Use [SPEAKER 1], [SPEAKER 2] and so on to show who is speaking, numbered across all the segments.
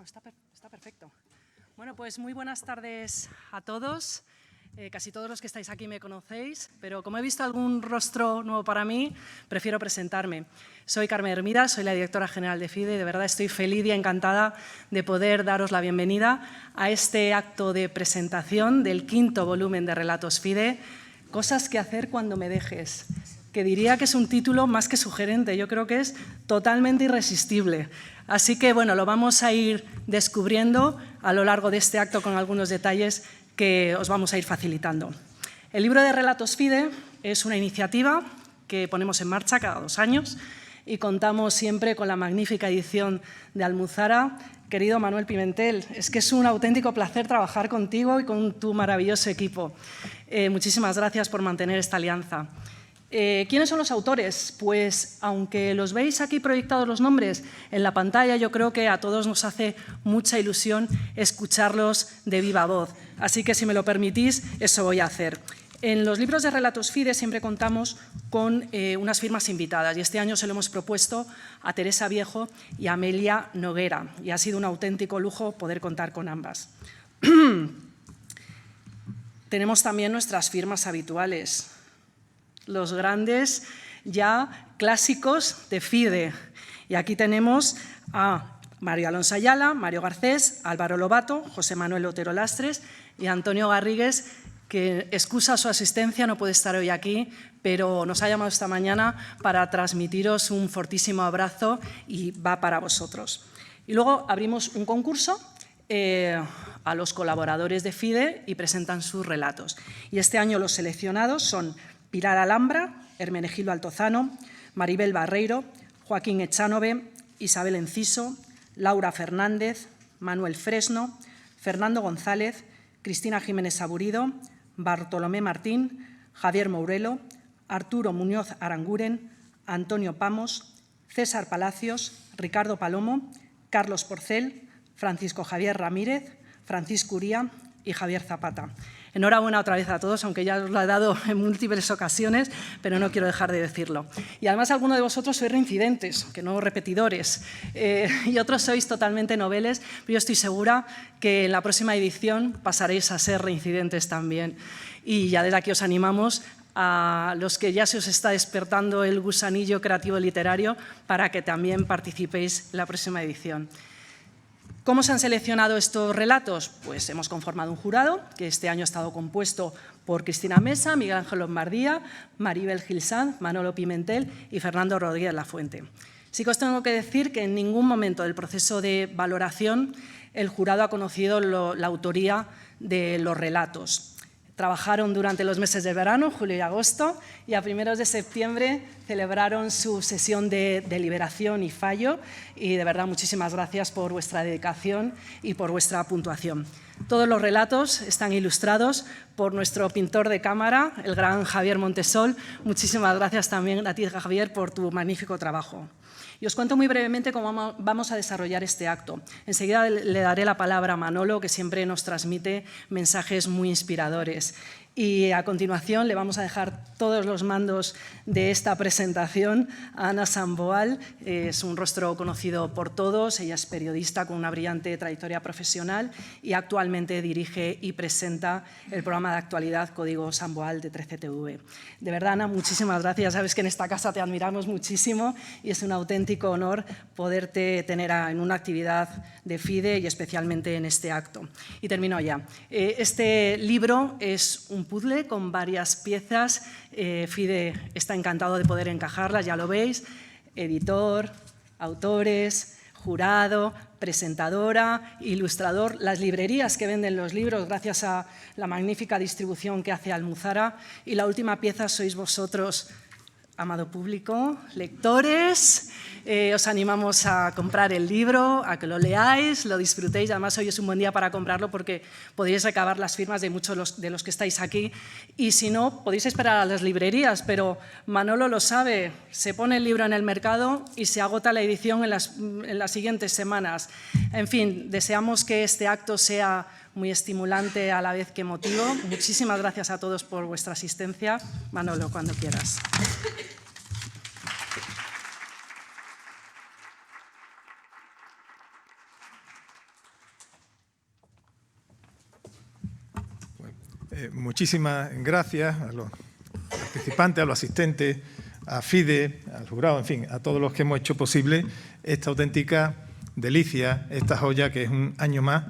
[SPEAKER 1] está perfecto. Bueno, pues muy buenas tardes a todos. Casi todos los que estáis aquí me conocéis, pero como he visto algún rostro nuevo para mí, prefiero presentarme. Soy Carmen Hermida, soy la directora general de FIDE y de verdad estoy feliz y encantada de poder daros la bienvenida a este acto de presentación del 5º volumen de Relatos FIDE, Cosas que hacer cuando me dejes, que diría que es un título más que sugerente, yo creo que es totalmente irresistible. Así que, bueno, lo vamos a ir descubriendo a lo largo de este acto con algunos detalles que os vamos a ir facilitando. El libro de Relatos FIDE es una iniciativa que ponemos en marcha cada 2 años y contamos siempre con la magnífica edición de Almuzara. Querido Manuel Pimentel, es que es un auténtico placer trabajar contigo y con tu maravilloso equipo. Muchísimas gracias por mantener esta alianza. ¿Quiénes son los autores? Pues, aunque los veis aquí proyectados los nombres en la pantalla, yo creo que a todos nos hace mucha ilusión escucharlos de viva voz. Así que, si me lo permitís, eso voy a hacer. En los libros de Relatos FIDE siempre contamos con unas firmas invitadas y este año se lo hemos propuesto a Teresa Viejo y a Amelia Noguera y ha sido un auténtico lujo poder contar con ambas. Tenemos también nuestras firmas habituales, los grandes ya clásicos de FIDE. Y aquí tenemos a Mario Alonso Ayala, Mario Garcés, Álvaro Lobato, José Manuel Otero Lastres y Antonio Garrigues, que excusa su asistencia, no puede estar hoy aquí, pero nos ha llamado esta mañana para transmitiros un fortísimo abrazo y va para vosotros. Y luego abrimos un concurso a los colaboradores de FIDE y presentan sus relatos. Y este año los seleccionados son Pilar Alhambra, Hermenegildo Altozano, Maribel Barreiro, Joaquín Echanove, Isabel Enciso, Laura Fernández, Manuel Fresno, Fernando González, Cristina Jiménez Aburido, Bartolomé Martín, Javier Mourelo, Arturo Muñoz Aranguren, Antonio Pamos, César Palacios, Ricardo Palomo, Carlos Porcel, Francisco Javier Ramírez, Francisco Uría y Javier Zapata. Enhorabuena otra vez a todos, aunque ya os lo he dado en múltiples ocasiones, pero no quiero dejar de decirlo. Y además algunos de vosotros sois reincidentes, que no repetidores, y otros sois totalmente noveles, pero yo estoy segura que en la próxima edición pasaréis a ser reincidentes también. Y ya desde aquí os animamos a los que ya se os está despertando el gusanillo creativo literario para que también participéis en la próxima edición. ¿Cómo se han seleccionado estos relatos? Pues hemos conformado un jurado que este año ha estado compuesto por Cristina Mesa, Miguel Ángel Lombardía, Maribel Gil Sanz, Manolo Pimentel y Fernando Rodríguez Lafuente. Sí que os tengo que decir que en ningún momento del proceso de valoración el jurado ha conocido la autoría de los relatos. Trabajaron durante los meses de verano, julio y agosto, y a primeros de septiembre celebraron su sesión de deliberación y fallo. Y de verdad, muchísimas gracias por vuestra dedicación y por vuestra puntuación. Todos los relatos están ilustrados por nuestro pintor de cámara, el gran Javier Montesol. Muchísimas gracias también a ti, Javier, por tu magnífico trabajo. Y os cuento muy brevemente cómo vamos a desarrollar este acto. Enseguida le daré la palabra a Manolo, que siempre nos transmite mensajes muy inspiradores. Y a continuación le vamos a dejar todos los mandos de esta presentación a Ana Samboal. Es un rostro conocido por todos, ella es periodista con una brillante trayectoria profesional y actualmente dirige y presenta el programa de actualidad Código Samboal de 13TV. De verdad, Ana, muchísimas gracias. Sabes que en esta casa te admiramos muchísimo y es un auténtico honor poderte tener en una actividad de FIDE y especialmente en este acto. Y termino ya. Este libro es un puzzle con varias piezas. FIDE está encantado de poder encajarlas, ya lo veis. Editor, autores, jurado, presentadora, ilustrador, las librerías que venden los libros gracias a la magnífica distribución que hace Almuzara. Y la última pieza sois vosotros, amado público, lectores. Os animamos a comprar el libro, a que lo leáis, lo disfrutéis. Además, hoy es un buen día para comprarlo porque podéis recabar las firmas de muchos de los que estáis aquí. Y si no, podéis esperar a las librerías, pero Manolo lo sabe, se pone el libro en el mercado y se agota la edición en las siguientes semanas. En fin, deseamos que este acto sea muy estimulante a la vez que emotivo. Muchísimas gracias a todos por vuestra asistencia. Manolo, cuando quieras.
[SPEAKER 2] Muchísimas gracias a los participantes, a los asistentes, a FIDE, al jurado, en fin, a todos los que hemos hecho posible esta auténtica delicia, esta joya que es un año más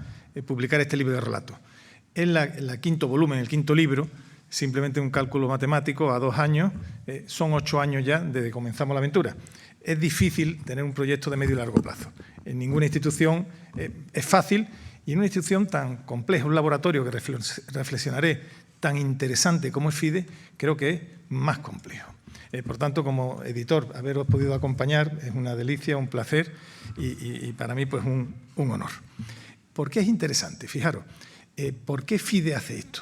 [SPEAKER 2] publicar este libro de relatos. Es el quinto volumen, el quinto libro, simplemente un cálculo matemático a 2 años, son 8 años ya desde que comenzamos la aventura. Es difícil tener un proyecto de medio y largo plazo. En ninguna institución es fácil, y en una institución tan compleja, un laboratorio que reflexionaré tan interesante como es FIDE, creo que es más complejo. Por tanto, como editor, haberos podido acompañar es una delicia, un placer y para mí pues un honor. ¿Por qué es interesante? Fijaros, ¿por qué FIDE hace esto?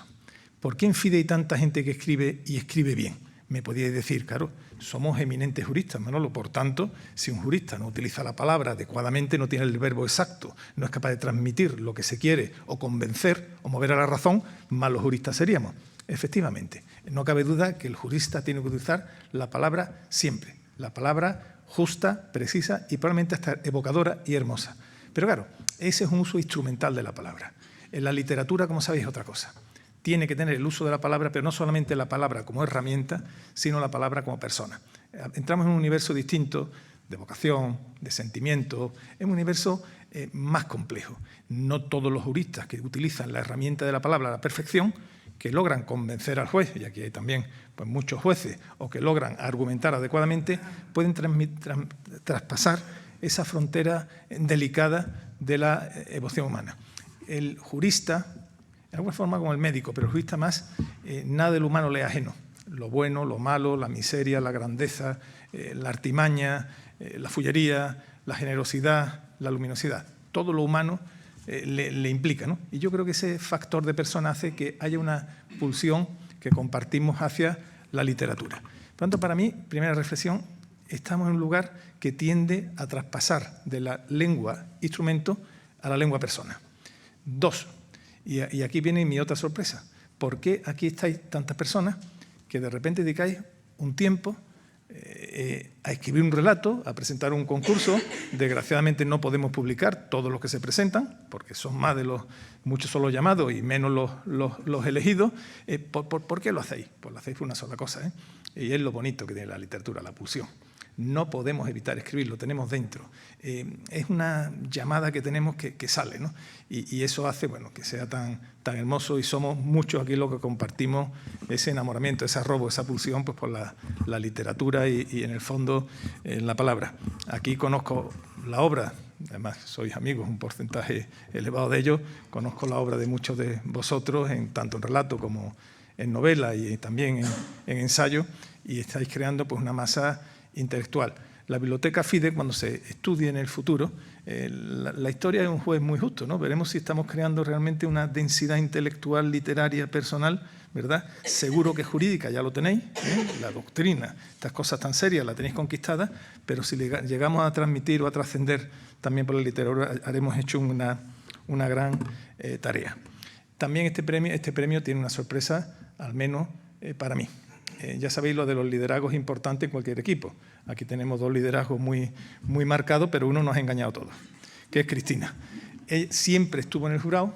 [SPEAKER 2] ¿Por qué en FIDE hay tanta gente que escribe y escribe bien? Me podíais decir, claro, somos eminentes juristas, Manolo, por tanto, si un jurista no utiliza la palabra adecuadamente, no tiene el verbo exacto, no es capaz de transmitir lo que se quiere o convencer o mover a la razón, malos juristas seríamos. Efectivamente, no cabe duda que el jurista tiene que utilizar la palabra siempre, la palabra justa, precisa y probablemente hasta evocadora y hermosa. Pero claro, ese es un uso instrumental de la palabra. En la literatura, como sabéis, es otra cosa. Tiene que tener el uso de la palabra, pero no solamente la palabra como herramienta, sino la palabra como persona. Entramos en un universo distinto de vocación, de sentimiento, en un universo más complejo. No todos los juristas que utilizan la herramienta de la palabra a la perfección, que logran convencer al juez, y aquí hay también pues, muchos jueces, o que logran argumentar adecuadamente, pueden traspasar esa frontera delicada de la emoción humana. El jurista, de alguna forma como el médico, pero el jurista más, nada del humano le es ajeno. Lo bueno, lo malo, la miseria, la grandeza, la artimaña, la fullería, la generosidad, la luminosidad. Todo lo humano le implica, ¿no? Y yo creo que ese factor de persona hace que haya una pulsión que compartimos hacia la literatura. Por lo tanto, para mí, primera reflexión, estamos en un lugar que tiende a traspasar de la lengua instrumento a la lengua persona. 2. Y aquí viene mi otra sorpresa. ¿Por qué aquí estáis tantas personas que de repente dedicáis un tiempo a escribir un relato, a presentar un concurso? Desgraciadamente no podemos publicar todos los que se presentan, porque son más de los, muchos son los llamados y menos los elegidos. ¿Por qué lo hacéis? Pues lo hacéis por una sola cosa, y es lo bonito que tiene la literatura, la pulsión. No podemos evitar escribir, lo tenemos dentro. Es una llamada que tenemos que sale, ¿no? Y eso hace bueno, que sea tan hermoso, y somos muchos aquí los que compartimos ese enamoramiento, ese arrobo, esa pulsión pues, por la literatura y en el fondo la palabra. Aquí conozco la obra, además sois amigos, un porcentaje elevado de ellos, conozco la obra de muchos de vosotros, tanto en relato como en novela y también en ensayo, y estáis creando pues, una masa intelectual. La biblioteca FIDE, cuando se estudie en el futuro, la historia es un juez muy justo, ¿no? Veremos si estamos creando realmente una densidad intelectual, literaria, personal, ¿verdad? Seguro que jurídica ya lo tenéis, la doctrina, estas cosas tan serias las tenéis conquistadas, pero si llegamos a transmitir o a trascender también por la literatura, haremos hecho una gran tarea. También este premio tiene una sorpresa, al menos para mí. Ya sabéis lo de los liderazgos importantes en cualquier equipo. Aquí tenemos 2 liderazgos muy marcados, pero uno nos ha engañado a todos, que es Cristina. Ella siempre estuvo en el jurado,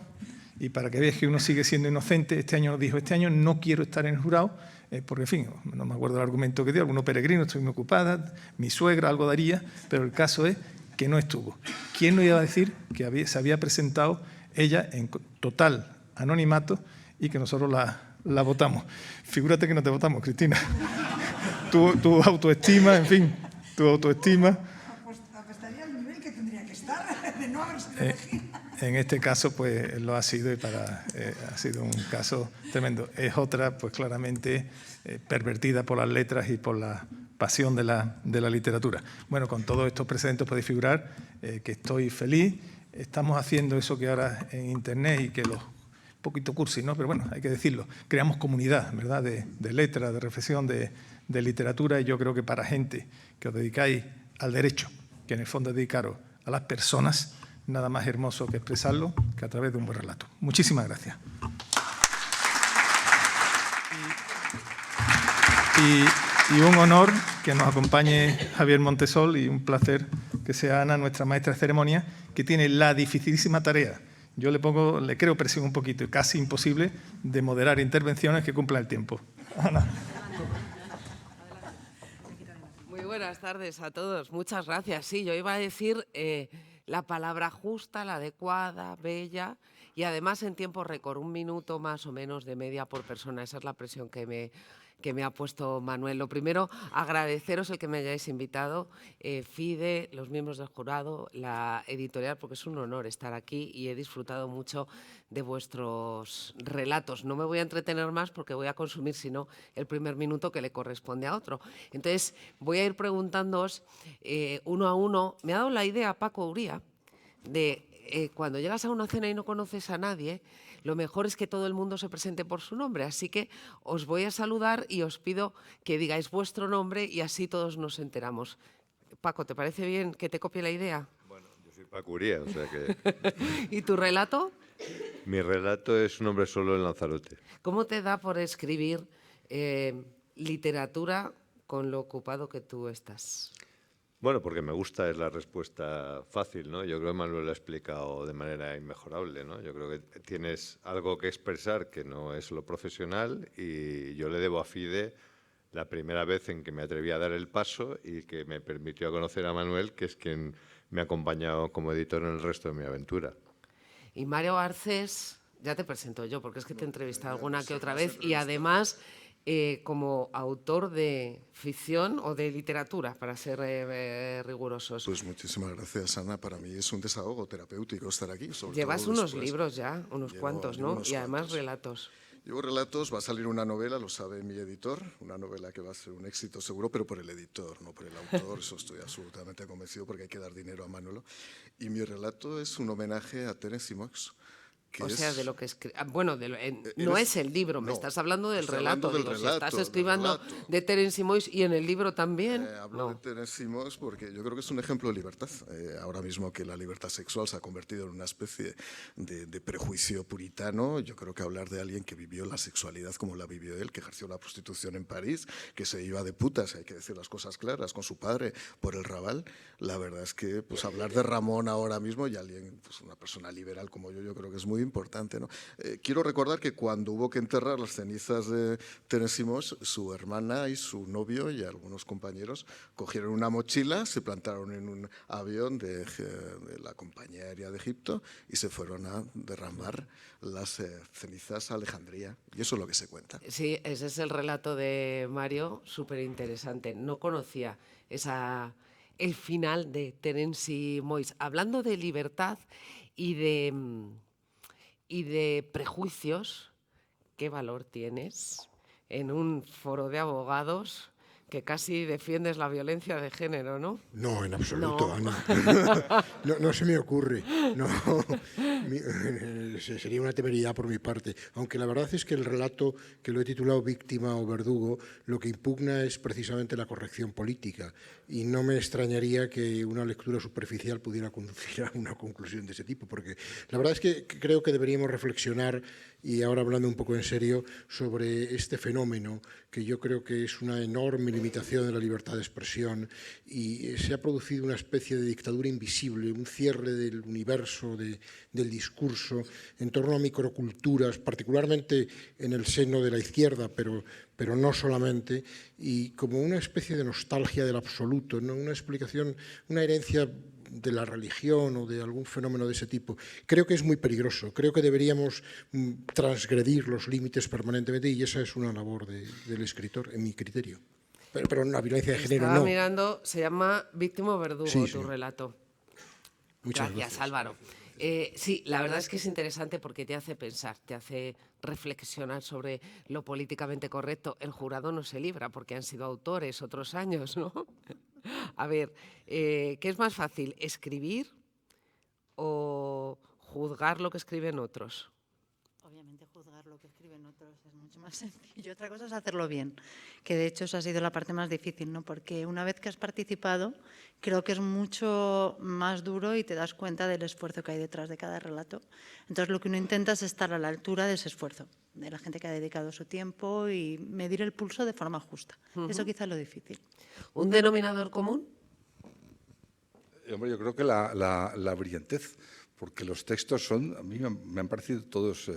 [SPEAKER 2] y para que veáis que uno sigue siendo inocente, este año nos dijo, este año no quiero estar en el jurado, porque en fin, no me acuerdo el argumento que dio, alguno peregrino, estoy muy ocupada, mi suegra algo daría, pero el caso es que no estuvo. ¿Quién nos iba a decir que se había presentado ella en total anonimato y que nosotros la votamos? Figúrate que no te votamos, Cristina. Tu autoestima, en fin, tu autoestima.
[SPEAKER 3] Apostaría al nivel que tendría que estar, de no haberse elegido.
[SPEAKER 2] En este caso, pues lo ha sido, y ha sido un caso tremendo. Es otra, pues claramente pervertida por las letras y por la pasión de la literatura. Bueno, con todos estos precedentes podéis figurar que estoy feliz. Estamos haciendo eso que ahora en Internet y que los poquito cursi, ¿no? Pero bueno, hay que decirlo, creamos comunidad, ¿verdad? De letras, de reflexión, de literatura, y yo creo que para gente que os dedicáis al derecho, que en el fondo es dedicaros a las personas, nada más hermoso que expresarlo que a través de un buen relato. Muchísimas gracias. Y un honor que nos acompañe Javier Montesol, y un placer que sea Ana, nuestra maestra de ceremonia, que tiene la dificilísima tarea, yo le creo presión un poquito y casi imposible de moderar intervenciones que cumplan el tiempo. Ana.
[SPEAKER 4] Muy buenas tardes a todos. Muchas gracias. Sí, yo iba a decir la palabra justa, la adecuada, bella y además en tiempo récord, 1 minuto más o menos de media por persona. Esa es la presión que me ha puesto Manuel. Lo primero, agradeceros el que me hayáis invitado, FIDE, los miembros del jurado, la editorial, porque es un honor estar aquí y he disfrutado mucho de vuestros relatos. No me voy a entretener más porque voy a consumir, si no, el primer minuto que le corresponde a otro. Entonces, voy a ir preguntándoos uno a uno. Me ha dado la idea, Paco Uría, de cuando llegas a una cena y no conoces a nadie, lo mejor es que todo el mundo se presente por su nombre. Así que os voy a saludar y os pido que digáis vuestro nombre y así todos nos enteramos. Paco, ¿te parece bien que te copie la idea?
[SPEAKER 5] Bueno, yo soy Paco Uría, o sea que...
[SPEAKER 4] ¿Y tu relato?
[SPEAKER 5] Mi relato es Un hombre solo en Lanzarote.
[SPEAKER 4] ¿Cómo te da por escribir literatura con lo ocupado que tú estás?
[SPEAKER 5] Bueno, porque me gusta, es la respuesta fácil, ¿no? Yo creo que Manuel lo ha explicado de manera inmejorable, ¿no? Yo creo que tienes algo que expresar que no es lo profesional y yo le debo a FIDE la primera vez en que me atreví a dar el paso y que me permitió conocer a Manuel, que es quien me ha acompañado como editor en el resto de mi aventura.
[SPEAKER 4] Y Mario Garcés, ya te presento yo, porque es que te he entrevistado alguna que otra vez y además como autor de ficción o de literatura, para ser rigurosos.
[SPEAKER 6] Pues muchísimas gracias, Ana. Para mí es un desahogo terapéutico estar aquí.
[SPEAKER 4] Llevas unos libros ya, unos cuantos, ¿no? Y además relatos.
[SPEAKER 6] Llevo relatos, va a salir una novela, lo sabe mi editor, una novela que va a ser un éxito seguro, pero por el editor, no por el autor, eso estoy absolutamente convencido porque hay que dar dinero a Manolo. Y mi relato es un homenaje a Terence Moix.
[SPEAKER 4] O sea, de lo que bueno, no es el libro, me estás hablando del relato. Si estás escribiendo de Terence Moix y en el libro también.
[SPEAKER 6] Hablo de Terence Moix porque yo creo que es un ejemplo de libertad. Ahora mismo que la libertad sexual se ha convertido en una especie de prejuicio puritano, yo creo que hablar de alguien que vivió la sexualidad como la vivió él, que ejerció la prostitución en París, que se iba de putas, hay que decir las cosas claras, con su padre por el Raval, la verdad es que pues hablar de Ramón ahora mismo y alguien, pues una persona liberal como yo creo que es muy importante, ¿no? Quiero recordar que cuando hubo que enterrar las cenizas de Terence Moix, su hermana y su novio y algunos compañeros cogieron una mochila, se plantaron en un avión de la compañía aérea de Egipto y se fueron a derramar las cenizas a Alejandría. Y eso es lo que se cuenta.
[SPEAKER 4] Sí, ese es el relato de Mario, súper interesante. No conocía el final de Terence Moix. Hablando de libertad y de prejuicios, ¿qué valor tienes en un foro de abogados que casi defiendes la violencia de género, ¿no?
[SPEAKER 7] No, en absoluto, no. Ana. No se me ocurre. No. Sería una temeridad por mi parte. Aunque la verdad es que el relato, que lo he titulado Víctima o Verdugo, lo que impugna es precisamente la corrección política. Y no me extrañaría que una lectura superficial pudiera conducir a una conclusión de ese tipo, porque la verdad es que creo que deberíamos reflexionar, y ahora hablando un poco en serio, sobre este fenómeno que yo creo que es una enorme limitación de la libertad de expresión y se ha producido una especie de dictadura invisible, un cierre del universo del discurso en torno a microculturas, particularmente en el seno de la izquierda, pero no solamente, y como una especie de nostalgia del absoluto, ¿no? Una explicación, una herencia de la religión o de algún fenómeno de ese tipo. Creo que es muy peligroso, creo que deberíamos transgredir los límites permanentemente y esa es una labor del escritor, en mi criterio. Pero la violencia de género no.
[SPEAKER 4] Estaba mirando, se llama Víctima o Verdugo,
[SPEAKER 7] Sí,
[SPEAKER 4] tu
[SPEAKER 7] sí.
[SPEAKER 4] relato.
[SPEAKER 7] Muchas gracias.
[SPEAKER 4] Álvaro. Sí, la verdad es que es interesante porque te hace pensar, te hace reflexionar sobre lo políticamente correcto. El jurado no se libra porque han sido autores otros años, ¿no? A ver, ¿qué es más fácil, escribir o juzgar lo que escriben otros?
[SPEAKER 8] Obviamente juzgar lo que escriben otros es mucho más sencillo. Otra cosa es hacerlo bien, que de hecho esa ha sido la parte más difícil, ¿no? Porque una vez que has participado, creo que es mucho más duro y te das cuenta del esfuerzo que hay detrás de cada relato. Entonces lo que uno intenta es estar a la altura de ese esfuerzo, de la gente que ha dedicado su tiempo y medir el pulso de forma justa. Eso quizá es lo difícil.
[SPEAKER 4] ¿Un denominador común?
[SPEAKER 9] Hombre, yo creo que la brillantez, porque los textos a mí me han parecido todos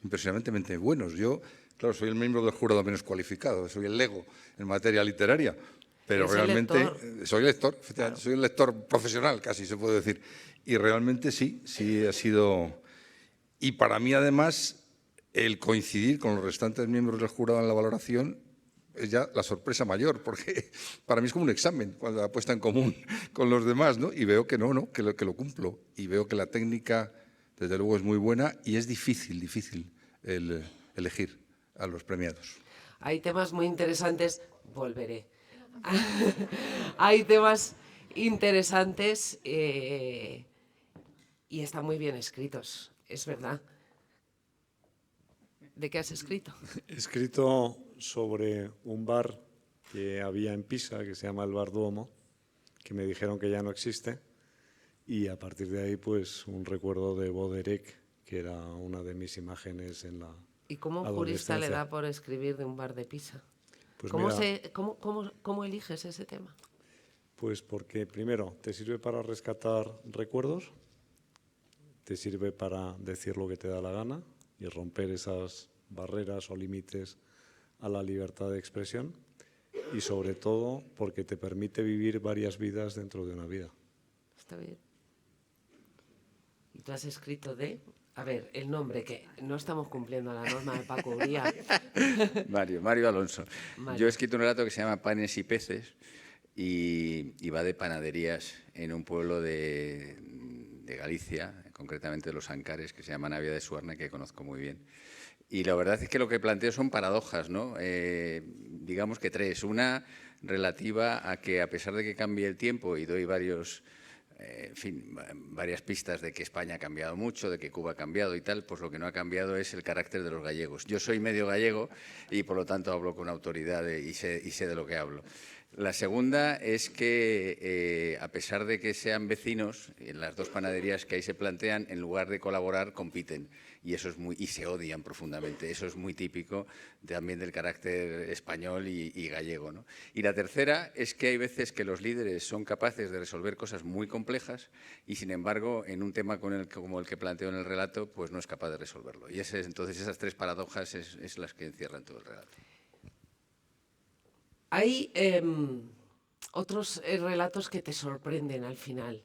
[SPEAKER 9] impresionantemente buenos. Yo, claro, soy el miembro del jurado menos cualificado, soy el lego en materia literaria, pero realmente soy lector, efectivamente, soy un lector profesional, casi se puede decir. Y realmente sí ha sido... Y para mí, además, el coincidir con los restantes miembros del jurado en la valoración es ya la sorpresa mayor, porque para mí es como un examen, cuando la puesta en común con los demás, ¿no? Y veo que que lo cumplo. Y veo que la técnica, desde luego, es muy buena y es difícil elegir a los premiados.
[SPEAKER 4] Hay temas muy interesantes, volveré. Hay temas interesantes y están muy bien escritos, es verdad. ¿De qué has escrito?
[SPEAKER 10] He escrito sobre un bar que había en Pisa, que se llama el Bar Duomo, que me dijeron que ya no existe, y a partir de ahí, pues, un recuerdo de Baudelaire, que era una de mis imágenes en la
[SPEAKER 4] ¿Y cómo jurista le da por escribir de un bar de Pisa?
[SPEAKER 10] Pues
[SPEAKER 4] ¿Cómo eliges ese tema?
[SPEAKER 10] Pues porque, primero, te sirve para rescatar recuerdos, te sirve para decir lo que te da la gana y romper esas barreras o límites a la libertad de expresión, y sobre todo porque te permite vivir varias vidas dentro de una vida.
[SPEAKER 4] Está bien. ¿Y tú has escrito de...? A ver, el nombre, que no estamos cumpliendo la norma de Paco Uría.
[SPEAKER 11] Mario Alonso.
[SPEAKER 4] Mario.
[SPEAKER 11] Yo he escrito un relato que se llama Panes y Peces y va de panaderías en un pueblo de Galicia, concretamente de los Ancares, que se llama Navia de Suarna, que conozco muy bien. Y la verdad es que lo que planteo son paradojas, ¿no? Digamos que tres. Una relativa a que, a pesar de que cambie el tiempo, y doy varias pistas de que España ha cambiado mucho, de que Cuba ha cambiado y tal, pues lo que no ha cambiado es el carácter de los gallegos. Yo soy medio gallego y por lo tanto hablo con autoridad y sé de lo que hablo. La segunda es que, a pesar de que sean vecinos, en las dos panaderías que ahí se plantean, en lugar de colaborar, compiten. Y se odian profundamente. Eso es muy típico también del carácter español y gallego, ¿no? Y la tercera es que hay veces que los líderes son capaces de resolver cosas muy complejas y, sin embargo, en un tema como el que planteo en el relato, pues no es capaz de resolverlo. Y entonces esas tres paradojas es las que encierran todo el relato.
[SPEAKER 4] Hay otros relatos que te sorprenden al final.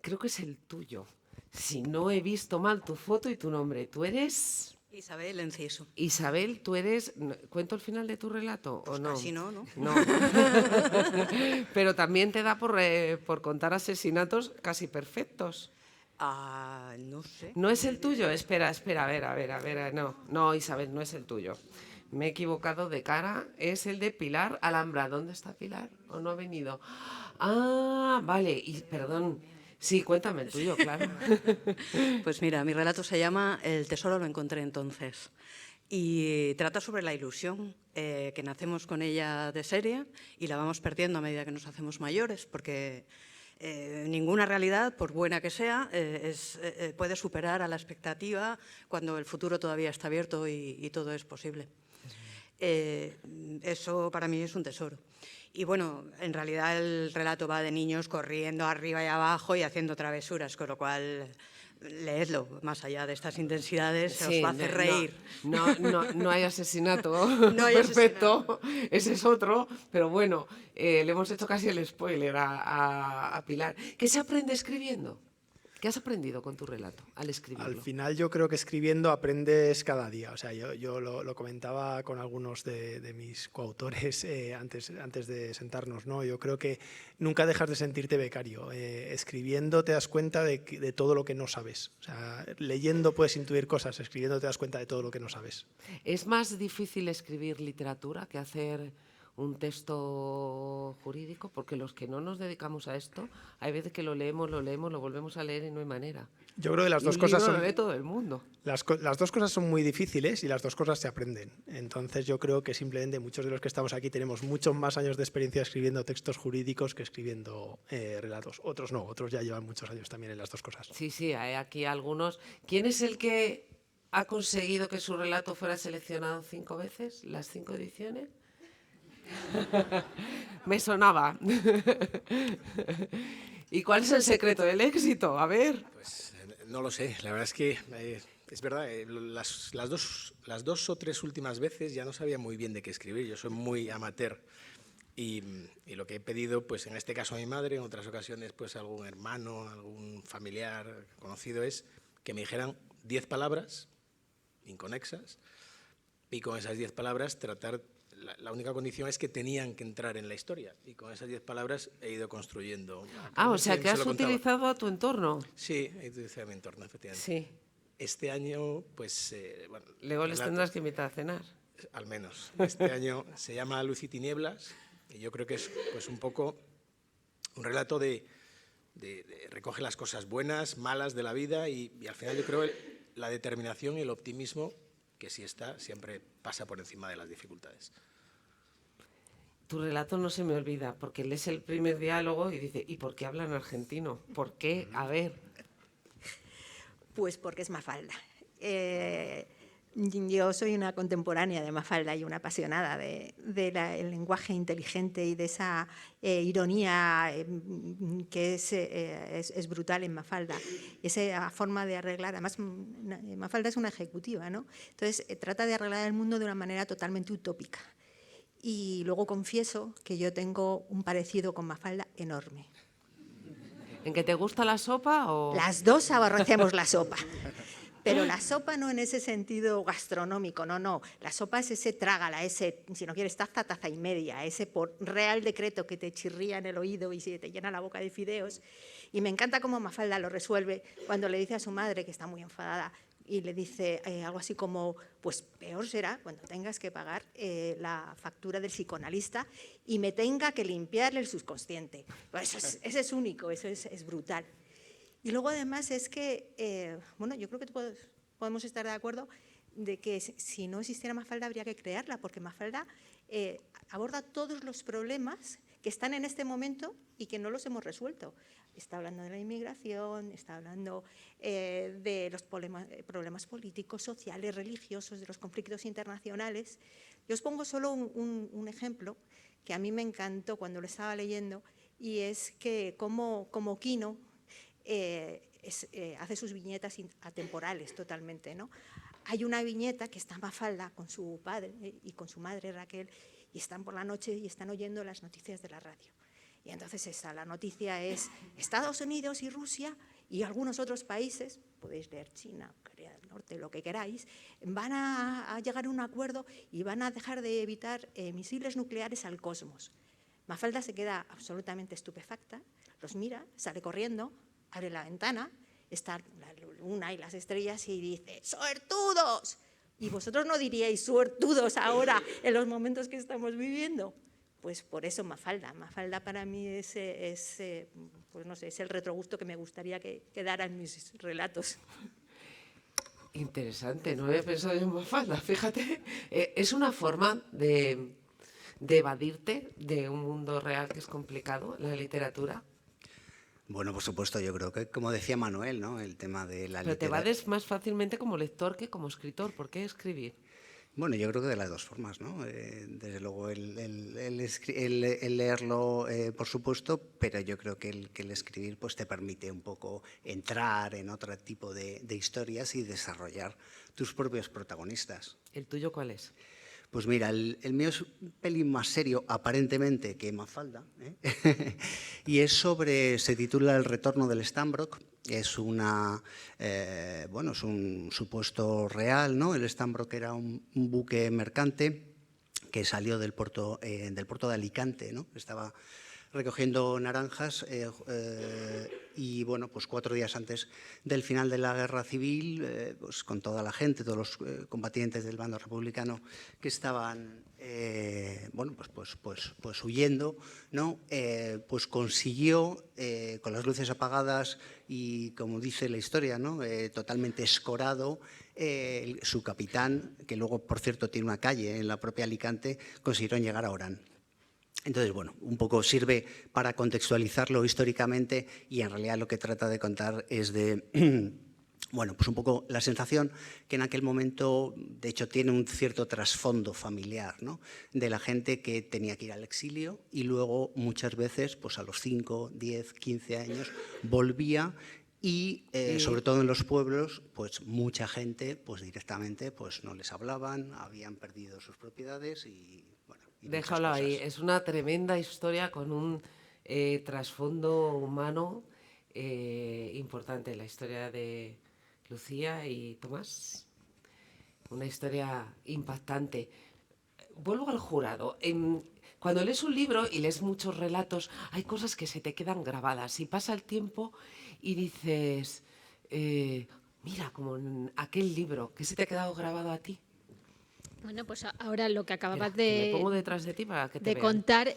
[SPEAKER 4] Creo que es el tuyo. Si no he visto mal tu foto y tu nombre, tú eres...
[SPEAKER 12] Isabel Enciso.
[SPEAKER 4] Isabel, tú eres... ¿Cuento el final de tu relato
[SPEAKER 12] pues
[SPEAKER 4] o no?
[SPEAKER 12] Casi no, ¿no?
[SPEAKER 4] No. Pero también te da por contar asesinatos casi perfectos.
[SPEAKER 12] No sé.
[SPEAKER 4] ¿No es el tuyo? Espera, a ver. No, Isabel, no es el tuyo. Me he equivocado de cara. Es el de Pilar Alhambra. ¿Dónde está Pilar? ¿O no ha venido? Ah, vale. Y perdón. Sí, cuéntame el tuyo, claro.
[SPEAKER 12] Pues mira, mi relato se llama El tesoro lo encontré entonces. Y trata sobre la ilusión, que nacemos con ella de serie y la vamos perdiendo a medida que nos hacemos mayores, porque ninguna realidad, por buena que sea, puede superar a la expectativa cuando el futuro todavía está abierto y todo es posible. Eso para mí es un tesoro. Y bueno, en realidad el relato va de niños corriendo arriba y abajo y haciendo travesuras, con lo cual leedlo, más allá de estas intensidades, se os va a hacer reír.
[SPEAKER 4] No hay asesinato.
[SPEAKER 12] No hay
[SPEAKER 4] perfecto, ese es otro, pero bueno, le hemos hecho casi el spoiler a Pilar. ¿Qué se aprende escribiendo? ¿Qué has aprendido con tu relato al escribirlo?
[SPEAKER 13] Al final yo creo que escribiendo aprendes cada día. O sea, yo lo comentaba con algunos de mis coautores antes de sentarnos, ¿no? Yo creo que nunca dejas de sentirte becario. Escribiendo te das cuenta de todo lo que no sabes. O sea, leyendo puedes intuir cosas, escribiendo te das cuenta de todo lo que no sabes.
[SPEAKER 4] ¿Es más difícil escribir literatura que hacer un texto jurídico? Porque los que no nos dedicamos a esto, hay veces que lo leemos, lo volvemos a leer y no hay manera.
[SPEAKER 13] Yo creo que las dos cosas son...
[SPEAKER 4] lo lee todo el mundo.
[SPEAKER 13] Las dos cosas son muy difíciles y las dos cosas se aprenden. Entonces yo creo que simplemente muchos de los que estamos aquí tenemos muchos más años de experiencia escribiendo textos jurídicos que escribiendo relatos. Otros no, otros ya llevan muchos años también en las dos cosas.
[SPEAKER 4] Sí, hay aquí algunos. ¿Quién es el que ha conseguido que su relato fuera seleccionado 5 veces, las 5 ediciones? Me sonaba. ¿Y cuál es el secreto del éxito? A ver.
[SPEAKER 14] Pues
[SPEAKER 13] No lo sé, la verdad es que es verdad, las dos o tres últimas veces ya no sabía muy bien de qué escribir, yo soy muy amateur y lo que he pedido, pues en este caso a mi madre, en otras ocasiones pues a algún hermano, algún familiar conocido, es que me dijeran 10 palabras inconexas y con esas 10 palabras tratar, la única condición es que tenían que entrar en la historia y con esas 10 palabras he ido construyendo.
[SPEAKER 4] O sea que has utilizado a tu entorno.
[SPEAKER 13] Sí, he utilizado a mi entorno, efectivamente.
[SPEAKER 4] Sí.
[SPEAKER 13] Este año, pues... bueno,
[SPEAKER 4] luego les tendrás que invitar a cenar.
[SPEAKER 13] Al menos. Este año se llama Luz y Tinieblas y yo creo que es pues un poco un relato de recoge las cosas buenas, malas de la vida y al final yo creo la determinación y el optimismo que sí está, siempre pasa por encima de las dificultades.
[SPEAKER 4] Tu relato no se me olvida, porque lees el primer diálogo y dice, ¿y por qué hablan argentino? ¿Por qué? A ver.
[SPEAKER 14] Pues porque es Mafalda. Yo soy una contemporánea de Mafalda y una apasionada del lenguaje inteligente y de esa ironía que es brutal en Mafalda. Esa forma de arreglar, además Mafalda es una ejecutiva, ¿no? Entonces trata de arreglar el mundo de una manera totalmente utópica. Y luego confieso que yo tengo un parecido con Mafalda enorme.
[SPEAKER 4] ¿En que te gusta la sopa o...?
[SPEAKER 14] Las dos aborrecemos la sopa. Pero la sopa no en ese sentido gastronómico, no. La sopa es ese trágala, ese, si no quieres, taza, taza y media, ese por real decreto que te chirría en el oído y se te llena la boca de fideos. Y me encanta cómo Mafalda lo resuelve cuando le dice a su madre, que está muy enfadada, y le dice algo así como, pues peor será cuando tengas que pagar la factura del psicoanalista y me tenga que limpiar el subconsciente. Pues ese es único, eso es brutal. Y luego además es que, bueno, yo creo que podemos estar de acuerdo de que si no existiera Mafalda habría que crearla, porque Mafalda aborda todos los problemas que están en este momento y que no los hemos resuelto. Está hablando de la inmigración, está hablando de los problemas políticos, sociales, religiosos, de los conflictos internacionales. Yo os pongo solo un ejemplo que a mí me encantó cuando lo estaba leyendo, y es que como Quino hace sus viñetas atemporales totalmente, ¿no? Hay una viñeta que está Mafalda con su padre y con su madre Raquel y están por la noche y están oyendo las noticias de la radio. Y entonces la noticia es Estados Unidos y Rusia y algunos otros países, podéis leer China, Corea del Norte, lo que queráis, van a llegar a un acuerdo y van a dejar de evitar misiles nucleares al cosmos. Mafalda se queda absolutamente estupefacta, los mira, sale corriendo, abre la ventana, está la luna y las estrellas y dice ¡suertudos! Y vosotros no diríais suertudos ahora en los momentos que estamos viviendo. Pues por eso Mafalda. Mafalda para mí pues no sé, es el retrogusto que me gustaría que quedara en mis relatos.
[SPEAKER 4] Interesante, no había pensado en Mafalda, fíjate. Es una forma de evadirte de un mundo real que es complicado, la literatura.
[SPEAKER 15] Bueno, por supuesto, yo creo que, como decía Manuel, ¿no? El tema de la literatura.
[SPEAKER 4] Pero te evades más fácilmente como lector que como escritor. ¿Por qué escribir?
[SPEAKER 15] Bueno, yo creo que de las dos formas, ¿no? Desde luego el leerlo, por supuesto, pero yo creo que el escribir pues, te permite un poco entrar en otro tipo de historias y desarrollar tus propios protagonistas.
[SPEAKER 4] ¿El tuyo cuál es?
[SPEAKER 15] Pues mira, el mío es un pelín más serio, aparentemente, que Mafalda, y se titula El retorno del Stambrook. Es es un supuesto real, ¿no? El Stambrook era un buque mercante que salió del puerto de Alicante, ¿no? Estaba recogiendo naranjas y bueno, pues 4 días antes del final de la Guerra Civil, pues con toda la gente, todos los combatientes del bando republicano que estaban pues huyendo, ¿no? Pues consiguió con las luces apagadas y, como dice la historia, ¿no? Totalmente escorado, su capitán, que luego por cierto tiene una calle en la propia Alicante, consiguieron llegar a Orán. Entonces, bueno, un poco sirve para contextualizarlo históricamente y en realidad lo que trata de contar es de, bueno, pues un poco la sensación que en aquel momento, de hecho, tiene un cierto trasfondo familiar, ¿no? De la gente que tenía que ir al exilio y luego muchas veces, pues a los 5, 10, 15 años, volvía y sobre todo en los pueblos, pues mucha gente pues directamente pues no les hablaban, habían perdido sus propiedades y bueno. Y
[SPEAKER 4] déjalo ahí, es una tremenda historia con un trasfondo humano importante, la historia de Lucía y Tomás, una historia impactante. Vuelvo al jurado. Cuando lees un libro y lees muchos relatos, hay cosas que se te quedan grabadas y pasa el tiempo y dices, mira, como en aquel libro, ¿qué se te ha quedado grabado a ti?
[SPEAKER 16] Bueno, pues ahora lo que acababas
[SPEAKER 4] Me pongo detrás de ti para que te vean.
[SPEAKER 16] contar,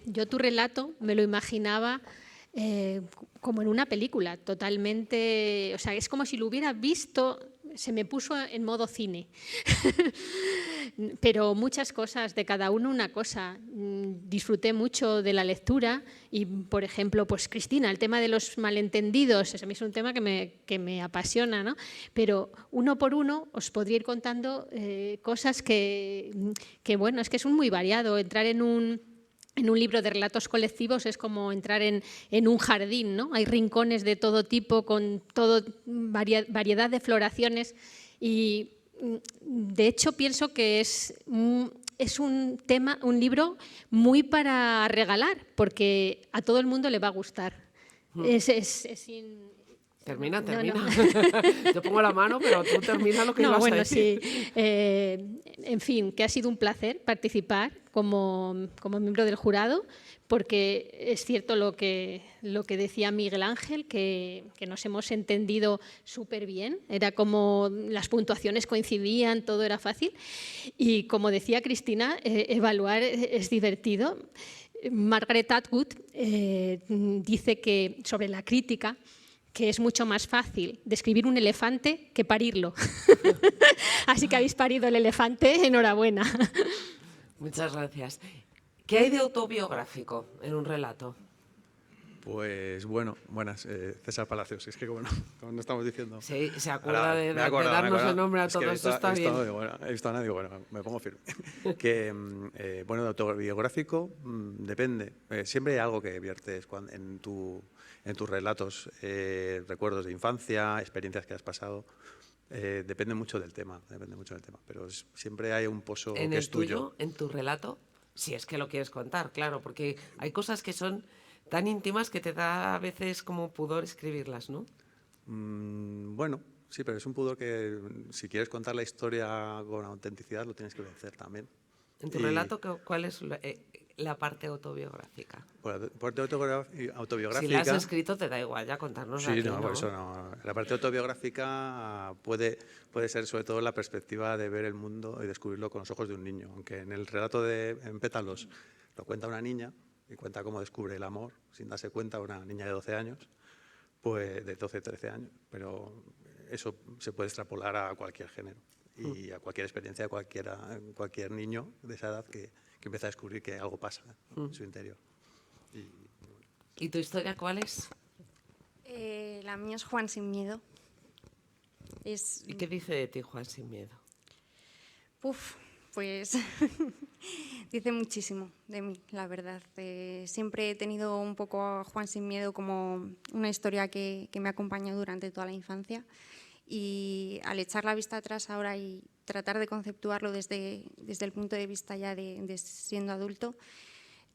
[SPEAKER 16] yo tu relato me lo imaginaba como en una película, totalmente, o sea, es como si lo hubiera visto, se me puso en modo cine. Pero muchas cosas, de cada uno una cosa. Disfruté mucho de la lectura y, por ejemplo, pues Cristina, el tema de los malentendidos, a mí es un tema que me apasiona, ¿no? Pero uno por uno os podría ir contando cosas que, bueno, es que es muy variado. Entrar en un libro de relatos colectivos es como entrar en un jardín, ¿no? Hay rincones de todo tipo, con variedad de floraciones y, de hecho, pienso que es un libro muy para regalar, porque a todo el mundo le va a gustar.
[SPEAKER 4] Termina.
[SPEAKER 16] No.
[SPEAKER 4] Yo pongo la mano, pero tú termina lo que ibas a decir.
[SPEAKER 16] Sí. En fin, que ha sido un placer participar como miembro del jurado, porque es cierto lo que decía Miguel Ángel, que nos hemos entendido súper bien, era como las puntuaciones coincidían, todo era fácil, y como decía Cristina, evaluar es divertido. Margaret Atwood dice que sobre la crítica, que es mucho más fácil describir un elefante que parirlo. Así que habéis parido el elefante, enhorabuena.
[SPEAKER 4] Muchas gracias. ¿Qué hay de autobiográfico en un relato?
[SPEAKER 17] Pues bueno, buenas, César Palacios, es que como no estamos diciendo...
[SPEAKER 4] Sí, se acuerda de darnos el nombre a todos, esto está bien.
[SPEAKER 17] He visto a nadie, bueno, me pongo firme. Que, bueno, de autobiográfico depende, siempre hay algo que viertes en tus relatos, recuerdos de infancia, experiencias que has pasado, depende mucho del tema, pero siempre hay un pozo que es tuyo.
[SPEAKER 4] ¿En tu relato? Si es que lo quieres contar, claro, porque hay cosas que son tan íntimas que te da a veces como pudor escribirlas, ¿no?
[SPEAKER 17] Bueno, sí, pero es un pudor que si quieres contar la historia con autenticidad lo tienes que vencer también.
[SPEAKER 4] En tu relato, ¿cuál es la parte autobiográfica?
[SPEAKER 17] Pues la parte autobiográfica...
[SPEAKER 4] Si la has escrito te da igual ya contarnos
[SPEAKER 17] sí,
[SPEAKER 4] aquí,
[SPEAKER 17] no, por eso no. La parte autobiográfica puede ser sobre todo la perspectiva de ver el mundo y descubrirlo con los ojos de un niño, aunque en el relato en Pétalos lo cuenta una niña y cuenta cómo descubre el amor sin darse cuenta, una niña de 12 años, pues de 12, 13 años, pero eso se puede extrapolar a cualquier género y a cualquier experiencia de cualquier niño de esa edad que empieza a descubrir que algo pasa en su interior.
[SPEAKER 4] ¿Y tu historia cuál es?
[SPEAKER 18] La mía es Juan sin miedo.
[SPEAKER 4] ¿Y qué dice de ti Juan sin miedo?
[SPEAKER 18] Pues dice muchísimo de mí, la verdad. Siempre he tenido un poco a Juan sin miedo como una historia que me acompañó durante toda la infancia. Y al echar la vista atrás ahora y tratar de conceptuarlo desde el punto de vista ya de siendo adulto,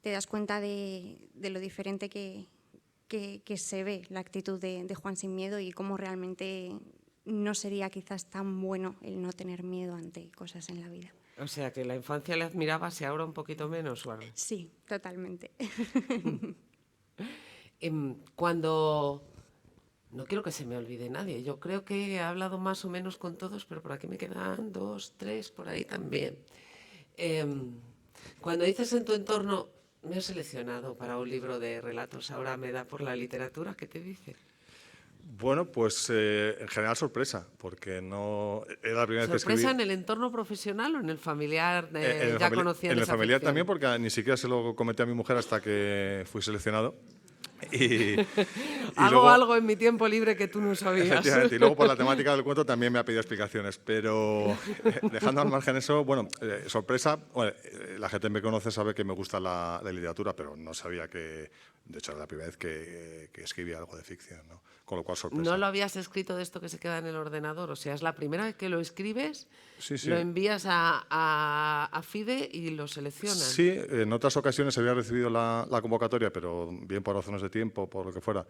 [SPEAKER 18] te das cuenta de lo diferente que se ve la actitud de Juan sin miedo y cómo realmente no sería quizás tan bueno el no tener miedo ante cosas en la vida.
[SPEAKER 4] O sea, que la infancia le admirabas y ahora un poquito menos, ¿o algo?
[SPEAKER 18] Sí, totalmente.
[SPEAKER 4] Cuando... No quiero que se me olvide nadie. Yo creo que he hablado más o menos con todos, pero por aquí me quedan 2, 3, por ahí también. Cuando dices en tu entorno, me he seleccionado para un libro de relatos, ahora me da por la literatura, ¿qué te dice?
[SPEAKER 19] Bueno, pues en general sorpresa, porque no era la primera vez que escribí.
[SPEAKER 4] ¿Sorpresa en el entorno profesional o en el familiar, ya conociendo
[SPEAKER 19] en el
[SPEAKER 4] esa
[SPEAKER 19] familiar
[SPEAKER 4] ficción?
[SPEAKER 19] también, porque ni siquiera se lo comenté a mi mujer hasta que fui seleccionado.
[SPEAKER 4] Hago algo en mi tiempo libre que tú no sabías.
[SPEAKER 19] Efectivamente, y luego por la temática del cuento también me ha pedido explicaciones, pero dejando al margen eso, bueno, sorpresa, bueno, la gente me conoce, sabe que me gusta la literatura, pero no sabía que, de hecho era la primera vez que escribía algo de ficción, ¿no? Con lo cual sorpresa.
[SPEAKER 4] ¿No lo habías escrito de esto que se queda en el ordenador? O sea, es la primera vez que lo escribes,
[SPEAKER 19] Sí.
[SPEAKER 4] lo envías a FIDE y lo seleccionan.
[SPEAKER 19] Sí, en otras ocasiones había recibido la convocatoria, pero bien por razones de tiempo, por lo que fuera,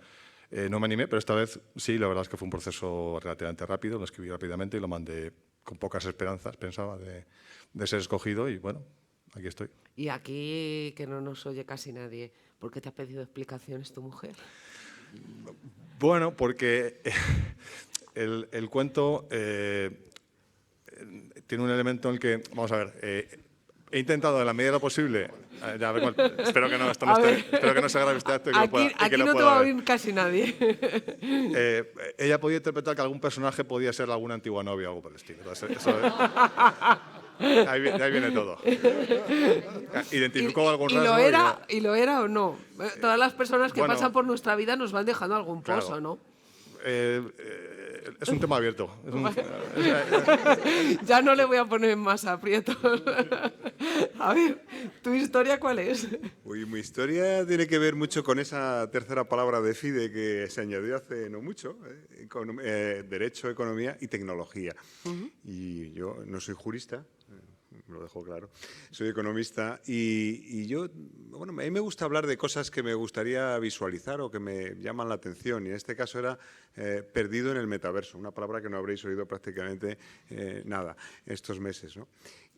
[SPEAKER 19] no me animé, pero esta vez sí, la verdad es que fue un proceso relativamente rápido, lo escribí rápidamente y lo mandé con pocas esperanzas, pensaba, de ser escogido y bueno, aquí estoy.
[SPEAKER 4] Y aquí, que no nos oye casi nadie, ¿por qué te ha pedido explicaciones tu mujer?
[SPEAKER 19] Bueno, porque el cuento tiene un elemento en el que, vamos a ver, he intentado en la medida de lo posible, espero que no, espero que no se grabe este acto y que
[SPEAKER 4] Aquí
[SPEAKER 19] lo
[SPEAKER 4] no te
[SPEAKER 19] pueda
[SPEAKER 4] va a
[SPEAKER 19] ver.
[SPEAKER 4] oír casi nadie.
[SPEAKER 19] Ella podía interpretar que algún personaje podía ser alguna antigua novia o algo por el estilo. Entonces, de ahí viene todo. Identificó algún rasgo.
[SPEAKER 4] ¿Y lo era o no? Todas las personas que
[SPEAKER 19] Bueno,
[SPEAKER 4] pasan por nuestra vida nos van dejando algún
[SPEAKER 19] claro.
[SPEAKER 4] pozo, ¿no?
[SPEAKER 19] Es un tema abierto.
[SPEAKER 4] Ya no le voy a poner más aprietos. A ver, ¿tu historia cuál es?
[SPEAKER 20] Uy, mi historia tiene que ver mucho con esa tercera palabra de FIDE que se añadió hace no mucho, Derecho, Economía y Tecnología. Y yo no soy jurista, lo dejo claro, soy economista y yo, bueno, a mí me gusta hablar de cosas que me gustaría visualizar o que me llaman la atención y en este caso era perdido en el metaverso, una palabra que no habréis oído prácticamente nada estos meses, ¿no?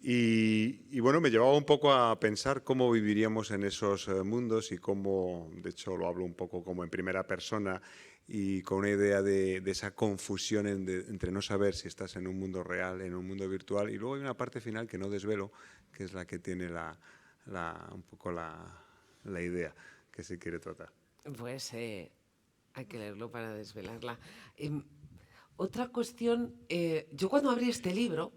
[SPEAKER 20] Y bueno, me llevaba un poco a pensar cómo viviríamos en esos mundos y cómo, de hecho lo hablo un poco como en primera persona y con una idea de esa confusión entre no saber si estás en un mundo real, en un mundo virtual y luego hay una parte final que no desvelo, que es la que tiene un poco la idea que se quiere tratar.
[SPEAKER 4] Pues hay que leerlo para desvelarla. Otra cuestión, yo cuando abrí este libro,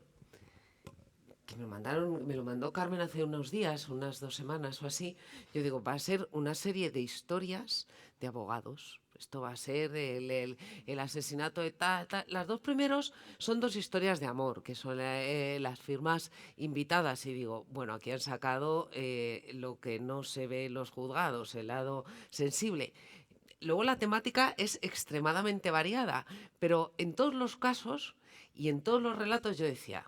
[SPEAKER 4] que me lo mandó Carmen hace unos días, unas 2 semanas o así, yo digo, va a ser una serie de historias de abogados. Esto va a ser el asesinato de tal. Las 2 primeros son 2 historias de amor, que son las firmas invitadas. Y digo, bueno, aquí han sacado lo que no se ve en los juzgados, el lado sensible. Luego la temática es extremadamente variada, pero en todos los casos y en todos los relatos yo decía,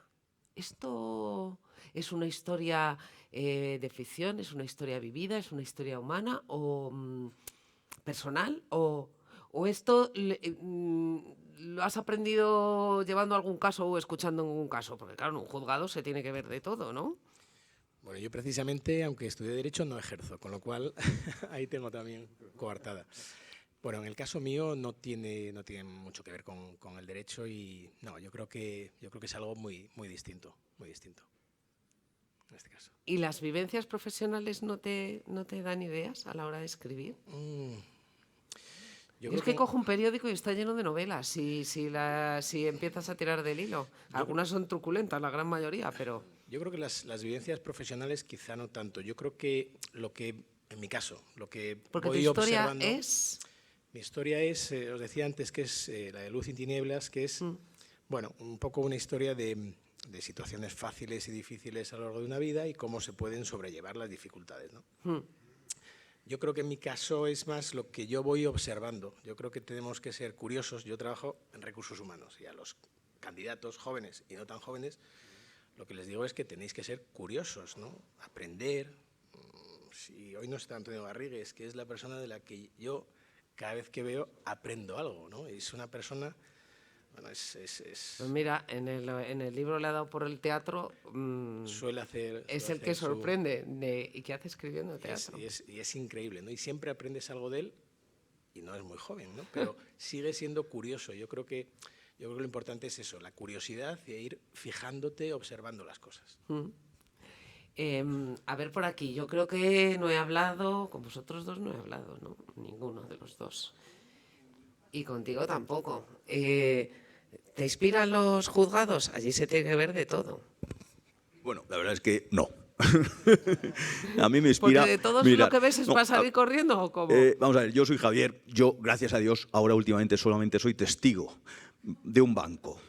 [SPEAKER 4] ¿esto es una historia de ficción, es una historia vivida, es una historia humana o personal? ¿O esto lo has aprendido llevando algún caso o escuchando algún caso? Porque claro, en un juzgado se tiene que ver de todo, ¿no?
[SPEAKER 13] Bueno, yo precisamente, aunque estudié Derecho, no ejerzo, con lo cual ahí tengo también coartada. Bueno, en el caso mío no tiene mucho que ver con el derecho y no, yo creo que es algo muy distinto, en este caso.
[SPEAKER 4] ¿Y las vivencias profesionales no te dan ideas a la hora de escribir? Yo es que cojo un periódico y está lleno de novelas, si empiezas a tirar del hilo. Algunas son truculentas, la gran mayoría, pero...
[SPEAKER 13] Yo creo que las vivencias profesionales quizá no tanto. Yo creo que en mi caso, lo que
[SPEAKER 4] porque
[SPEAKER 13] voy
[SPEAKER 4] tu historia
[SPEAKER 13] observando...
[SPEAKER 4] es...
[SPEAKER 13] Mi historia es, os decía antes, que es la de Luz y Tinieblas, que es, bueno, un poco una historia de situaciones fáciles y difíciles a lo largo de una vida y cómo se pueden sobrellevar las dificultades, ¿no? Yo creo que en mi caso es más lo que yo voy observando. Yo creo que tenemos que ser curiosos. Yo trabajo en recursos humanos y a los candidatos jóvenes y no tan jóvenes lo que les digo es que tenéis que ser curiosos, ¿no? Aprender. Si hoy no está Antonio Garrigues, que es la persona de la que yo cada vez que veo aprendo algo, ¿no? Es una persona... Bueno,
[SPEAKER 4] Pues mira, en el libro le ha dado por el teatro.
[SPEAKER 13] Suele hacer.
[SPEAKER 4] Es el que sorprende. ¿Y qué hace escribiendo teatro?
[SPEAKER 13] Y es increíble, ¿no? Y siempre aprendes algo de él, y no es muy joven, ¿no? Pero sigue siendo curioso. Yo creo que lo importante es eso, la curiosidad y ir fijándote, observando las cosas.
[SPEAKER 4] A ver por aquí, yo creo que no he hablado, con vosotros dos no he hablado, ¿no? Ninguno de los dos. Y contigo tampoco. ¿Te inspiran los juzgados? Allí se tiene que ver de todo.
[SPEAKER 21] Bueno, la verdad es que no. A mí me inspira...
[SPEAKER 4] Porque de todos
[SPEAKER 21] mira,
[SPEAKER 4] lo que ves es
[SPEAKER 21] no,
[SPEAKER 4] para salir corriendo, ¿o cómo?
[SPEAKER 21] Vamos a ver, yo soy Javier, yo, gracias a Dios, ahora últimamente solamente soy testigo de un banco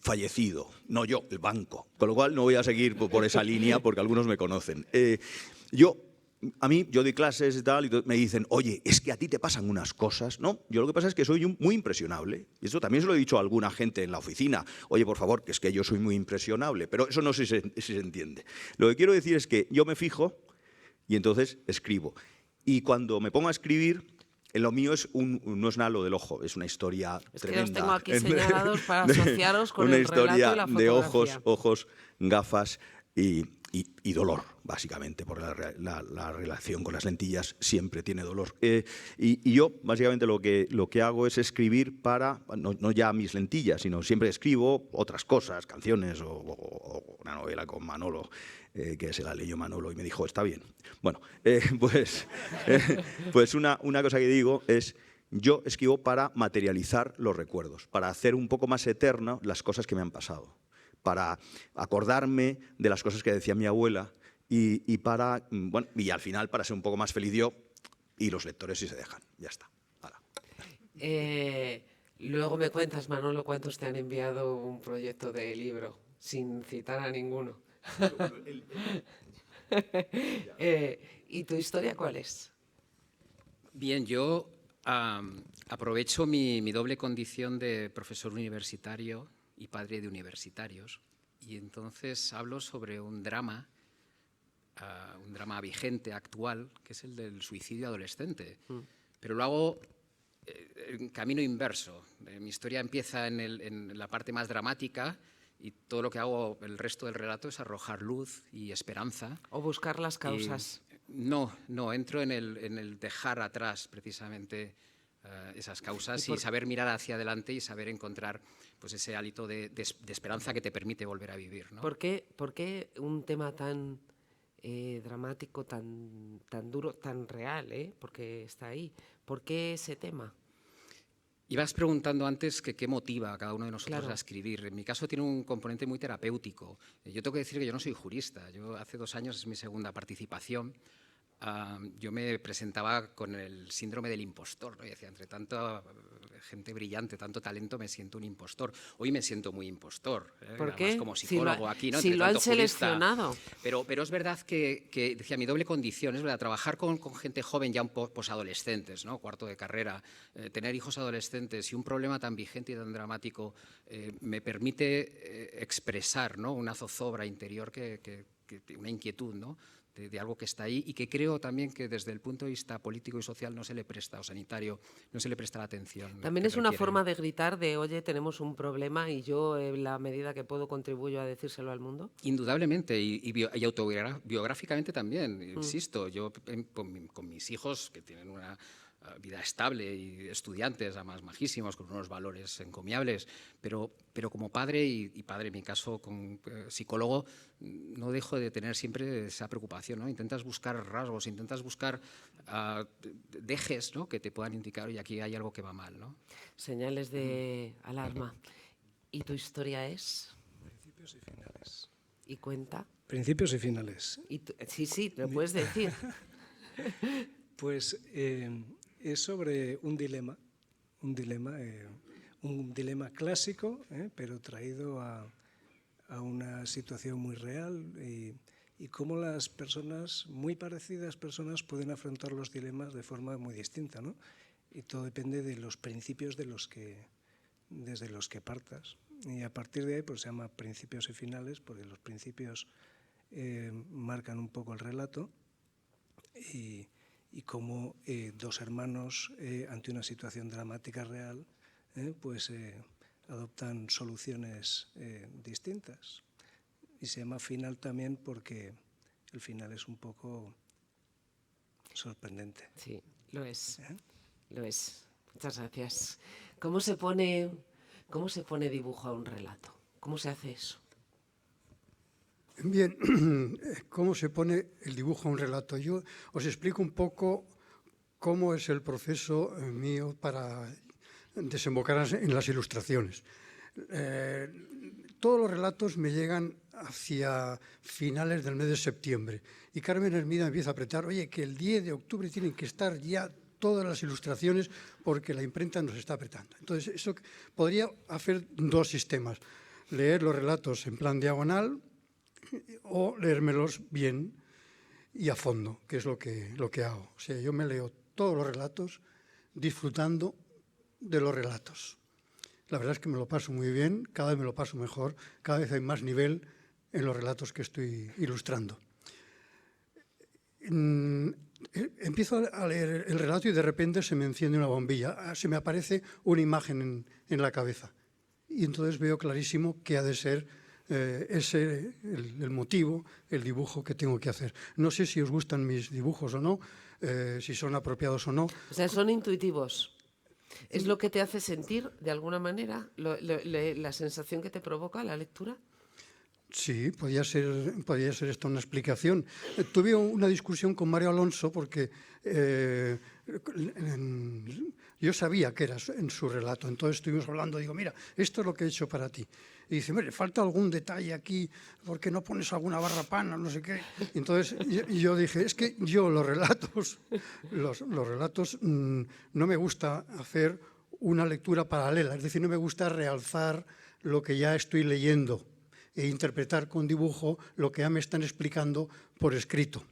[SPEAKER 21] fallecido, no yo, el banco. Con lo cual no voy a seguir por esa línea porque algunos me conocen. Yo doy clases y tal, y me dicen, oye, es que a ti te pasan unas cosas. No, yo lo que pasa es que soy muy impresionable. Y eso también se lo he dicho a alguna gente en la oficina. Oye, por favor, que es que yo soy muy impresionable. Pero eso no sé si se entiende. Lo que quiero decir es que yo me fijo y entonces escribo. Y cuando me pongo a escribir, lo mío no es nada lo del ojo, es una historia tremenda.
[SPEAKER 4] Que los tengo aquí señalados para asociaros con el relato y la fotografía.
[SPEAKER 21] Una historia de ojos, gafas y dolor, básicamente, porque la relación con las lentillas siempre tiene dolor. Y yo, básicamente, lo que hago es escribir para, no ya mis lentillas, sino siempre escribo otras cosas, canciones o una novela con Manolo, que se la leyó Manolo y me dijo, está bien. Bueno, pues una cosa que digo es, yo escribo para materializar los recuerdos, para hacer un poco más eterno las cosas que me han pasado, para acordarme de las cosas que decía mi abuela y al final para ser un poco más feliz yo y los lectores si se dejan. Ya está.
[SPEAKER 4] Luego me cuentas, Manolo, cuántos te han enviado un proyecto de libro, sin citar a ninguno. ¿Y tu historia cuál es?
[SPEAKER 22] Bien, yo aprovecho mi doble condición de profesor universitario y padre de universitarios, y entonces hablo sobre un drama vigente, actual, que es el del suicidio adolescente. Pero lo hago en camino inverso. Mi historia empieza en la parte más dramática y todo lo que hago el resto del relato es arrojar luz y esperanza.
[SPEAKER 4] O buscar las causas.
[SPEAKER 22] No, entro en el dejar atrás precisamente esas causas y saber mirar hacia adelante y saber encontrar pues ese hálito de esperanza que te permite volver a vivir, ¿no?
[SPEAKER 4] ¿Por qué un tema tan dramático, tan duro, tan real, porque está ahí? ¿Por qué ese tema?
[SPEAKER 22] Ibas preguntando antes que qué motiva a cada uno de nosotros
[SPEAKER 4] Claro.
[SPEAKER 22] a escribir. En mi caso tiene un componente muy terapéutico. Yo tengo que decir que yo no soy jurista. Yo hace 2 años, es mi segunda participación, yo me presentaba con el síndrome del impostor, ¿no? Y decía, entre tanta gente brillante, tanto talento, me siento un impostor. Hoy me siento muy impostor,
[SPEAKER 4] ¿Por
[SPEAKER 22] además
[SPEAKER 4] qué?
[SPEAKER 22] como psicólogo aquí, ¿no?
[SPEAKER 4] Si
[SPEAKER 22] Entre
[SPEAKER 4] lo han
[SPEAKER 22] tanto jurista.
[SPEAKER 4] seleccionado.
[SPEAKER 22] Pero es verdad que decía, mi doble condición, es verdad, trabajar con gente joven ya posadolescentes, ¿no? Cuarto de carrera, tener hijos adolescentes y un problema tan vigente y tan dramático me permite expresar, ¿no? Una zozobra interior, una inquietud, ¿no? De algo que está ahí y que creo también que desde el punto de vista político y social no se le presta, o sanitario, no se le presta la atención.
[SPEAKER 4] También es una forma de gritar de, oye, tenemos un problema y yo, en la medida que puedo, contribuyo a decírselo al mundo.
[SPEAKER 22] Indudablemente, y autobiográficamente también, insisto, yo con mis hijos, que tienen una vida estable y estudiantes, además majísimos, con unos valores encomiables, pero como padre y padre en mi caso con psicólogo, no dejo de tener siempre esa preocupación, ¿no? Intentas buscar rasgos, intentas buscar dejes, ¿no? Que te puedan indicar, y aquí hay algo que va mal, ¿no?
[SPEAKER 4] Señales de alarma. ¿Y tu historia es?
[SPEAKER 23] Principios y finales.
[SPEAKER 4] ¿Y cuenta?
[SPEAKER 23] Principios y finales.
[SPEAKER 4] Sí, lo puedes decir.
[SPEAKER 23] Pues es sobre un dilema clásico, pero traído a una situación muy real y cómo las personas, muy parecidas personas, pueden afrontar los dilemas de forma muy distinta, ¿no? Y todo depende de los principios desde los que partas. Y a partir de ahí pues se llama principios y finales, porque los principios marcan un poco el relato y cómo 2 hermanos ante una situación dramática real pues adoptan soluciones distintas. Y se llama final también porque el final es un poco sorprendente.
[SPEAKER 4] Sí, lo es. Lo es. Muchas gracias. ¿Cómo se pone dibujo a un relato? ¿Cómo se hace eso?
[SPEAKER 24] Bien, ¿cómo se pone el dibujo a un relato? Yo os explico un poco cómo es el proceso mío para desembocar en las ilustraciones. Todos los relatos me llegan hacia finales del mes de septiembre. Y Carmen Hermida empieza a apretar, oye, que el 10 de octubre tienen que estar ya todas las ilustraciones porque la imprenta nos está apretando. Entonces, eso podría hacer dos sistemas. Leer los relatos en plan diagonal o leérmelos bien y a fondo, que es lo que hago. O sea, yo me leo todos los relatos disfrutando de los relatos. La verdad es que me lo paso muy bien, cada vez me lo paso mejor, cada vez hay más nivel en los relatos que estoy ilustrando. Empiezo a leer el relato y de repente se me enciende una bombilla, se me aparece una imagen en la cabeza. Y entonces veo clarísimo que ha de ser el motivo, el dibujo que tengo que hacer. No sé si os gustan mis dibujos o no, si son apropiados o no.
[SPEAKER 4] O sea, son intuitivos. ¿Es lo que te hace sentir, de alguna manera, la sensación que te provoca la lectura?
[SPEAKER 24] Sí, podría ser esta una explicación. Tuve una discusión con Mario Alonso porque yo sabía que era en su relato, entonces estuvimos hablando, digo, mira, esto es lo que he hecho para ti. Y dice, mire, falta algún detalle aquí, ¿por qué no pones alguna barra pana, no sé qué? Y entonces yo dije, es que yo los relatos no me gusta hacer una lectura paralela, es decir, no me gusta realzar lo que ya estoy leyendo e interpretar con dibujo lo que ya me están explicando por escrito.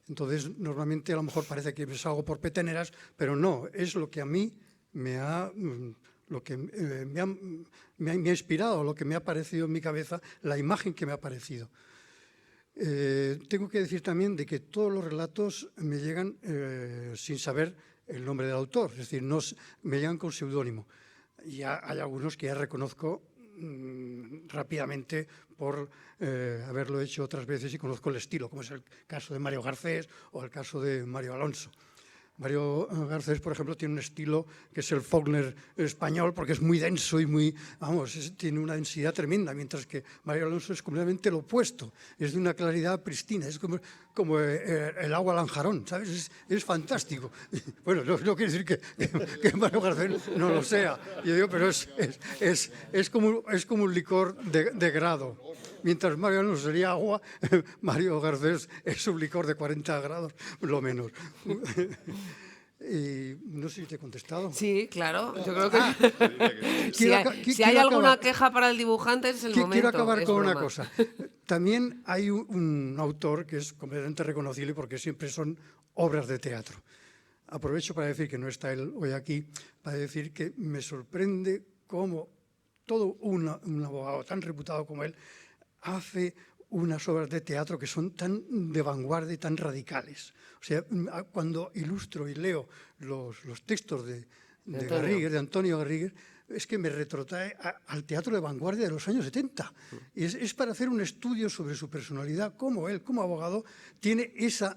[SPEAKER 24] Entonces, normalmente a lo mejor parece que me salgo por peteneras, pero no, es lo que a mí me ha inspirado, lo que me ha parecido en mi cabeza, la imagen que me ha parecido. Tengo que decir también de que todos los relatos me llegan sin saber el nombre del autor, es decir, me llegan con seudónimo. Ya hay algunos que ya reconozco rápidamente por haberlo hecho otras veces y conozco el estilo, como es el caso de Mario Garcés o el caso de Mario Alonso. Mario Garcés, por ejemplo, tiene un estilo que es el Faulkner español, porque es muy denso y tiene una densidad tremenda, mientras que Mario Alonso es completamente lo opuesto, es de una claridad pristina, es como el agua Lanjarón, ¿sabes? Es fantástico. Bueno, no quiere decir que Mario Garcés no lo sea, yo digo, pero es como un licor de grado. Mientras Mario Alonso sería agua, Mario Garcés es un licor de 40 grados, lo menos. Y no sé si te he contestado.
[SPEAKER 4] Sí, claro. Yo creo que si hay alguna queja para el dibujante es el momento.
[SPEAKER 24] Quiero acabar con una cosa. También hay un autor que es completamente reconocible porque siempre son obras de teatro. Aprovecho para decir que no está él hoy aquí, para decir que me sorprende cómo todo un abogado tan reputado como él hace unas obras de teatro que son tan de vanguardia y tan radicales. O sea, cuando ilustro y leo los textos de Antonio Garrigues, es que me retrotrae al teatro de vanguardia de los años 70. Y es para hacer un estudio sobre su personalidad, cómo él, como abogado, tiene esa